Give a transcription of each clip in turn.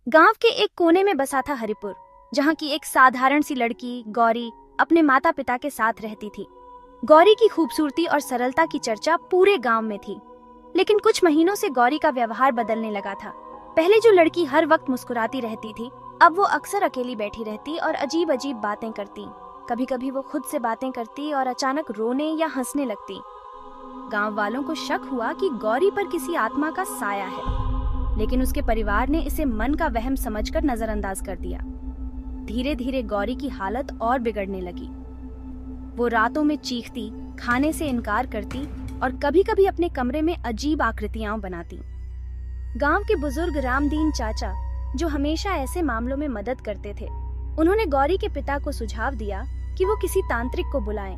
गांव के एक कोने में बसा था हरिपुर, जहां की एक साधारण सी लड़की गौरी अपने माता पिता के साथ रहती थी। गौरी की खूबसूरती और सरलता की चर्चा पूरे गांव में थी, लेकिन कुछ महीनों से गौरी का व्यवहार बदलने लगा था। पहले जो लड़की हर वक्त मुस्कुराती रहती थी, अब वो अक्सर अकेली बैठी रहती और अजीब अजीब बातें करती। कभी कभी वो खुद से बातें करती और अचानक रोने या हंसने लगती। गांव वालों को शक हुआ कि गौरी पर किसी आत्मा का साया है, लेकिन उसके परिवार ने इसे मन का वहम समझकर नजरअंदाज कर दिया। धीरे धीरे गौरी की हालत और बिगड़ने लगी। वो रातों में चीखती, खाने से इनकार करती और कभी कभी अपने कमरे में अजीब आकृतियां बनाती। गांव के बुजुर्ग रामदीन चाचा, जो हमेशा ऐसे मामलों में मदद करते थे, उन्होंने गौरी के पिता को सुझाव दिया कि वो किसी तांत्रिक को बुलाएं।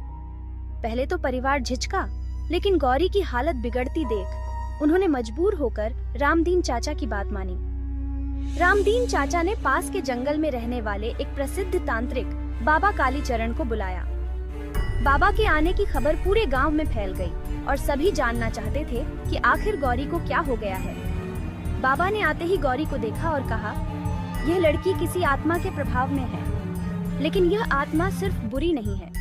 पहले तो परिवार झिझका, लेकिन गौरी की हालत बिगड़ती देख उन्होंने मजबूर होकर रामदीन चाचा की बात मानी। रामदीन चाचा ने पास के जंगल में रहने वाले एक प्रसिद्ध तांत्रिक बाबा कालीचरण को बुलाया। बाबा के आने की खबर पूरे गांव में फैल गई और सभी जानना चाहते थे कि आखिर गौरी को क्या हो गया है। बाबा ने आते ही गौरी को देखा और कहा, यह लड़की किसी आत्मा के प्रभाव में है, लेकिन यह आत्मा सिर्फ बुरी नहीं है,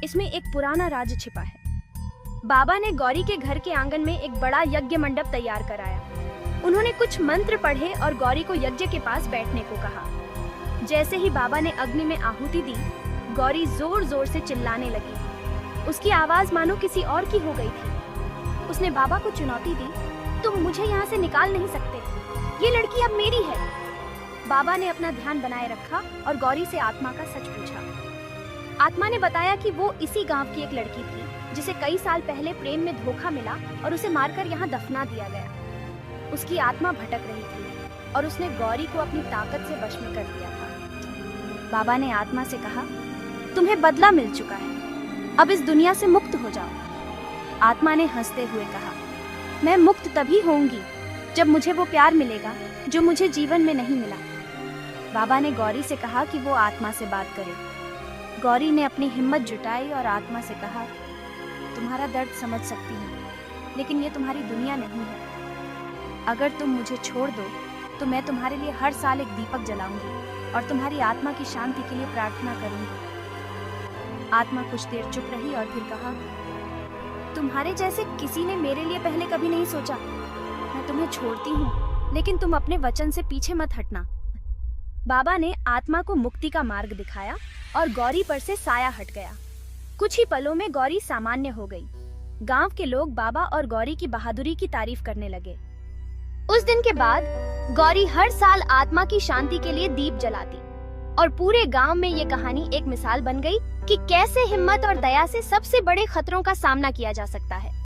इसमें एक पुराना राज छिपा है। बाबा ने गौरी के घर के आंगन में एक बड़ा यज्ञ मंडप तैयार कराया। उन्होंने कुछ मंत्र पढ़े और गौरी को यज्ञ के पास बैठने को कहा। जैसे ही बाबा ने अग्नि में आहुति दी, गौरी जोर जोर से चिल्लाने लगी। उसकी आवाज मानो किसी और की हो गई थी। उसने बाबा को चुनौती दी, तुम मुझे यहाँ से निकाल नहीं सकते, ये लड़की अब मेरी है। बाबा ने अपना ध्यान बनाए रखा और गौरी से आत्मा का सच पूछा। आत्मा ने बताया कि वो इसी गांव की एक लड़की थी, जिसे कई साल पहले प्रेम में धोखा मिला और उसे मारकर यहाँ दफना दिया गया। उसकी आत्मा भटक रही थी और उसने गौरी को अपनी ताकत से वश में कर लिया था। बाबा ने आत्मा से कहा, तुम्हें बदला मिल चुका है, अब इस दुनिया से मुक्त हो जाओ। आत्मा ने हंसते हुए कहा, मैं मुक्त तभी होऊंगी जब मुझे वो प्यार मिलेगा जो मुझे जीवन में नहीं मिला। बाबा ने गौरी से कहा कि वो आत्मा से बात करे। गौरी ने अपनी हिम्मत जुटाई और आत्मा से कहा, तुम्हारा दर्द समझ सकती हूँ, लेकिन ये तुम्हारी दुनिया नहीं है। अगर तुम मुझे छोड़ दो तो मैं तुम्हारे लिए हर साल एक दीपक जलाऊंगी और तुम्हारी आत्मा की शांति के लिए प्रार्थना करूंगी। आत्मा कुछ देर चुप रही और फिर कहा, तुम्हारे जैसे किसी ने मेरे लिए पहले कभी नहीं सोचा। मैं तुम्हें छोड़ती हूँ, लेकिन तुम अपने वचन से पीछे मत हटना। बाबा ने आत्मा को मुक्ति का मार्ग दिखाया और गौरी पर से साया हट गया। कुछ ही पलों में गौरी सामान्य हो गई। गांव के लोग बाबा और गौरी की बहादुरी की तारीफ करने लगे। उस दिन के बाद गौरी हर साल आत्मा की शांति के लिए दीप जलाती और पूरे गांव में ये कहानी एक मिसाल बन गई कि कैसे हिम्मत और दया से सबसे बड़े खतरों का सामना किया जा सकता है।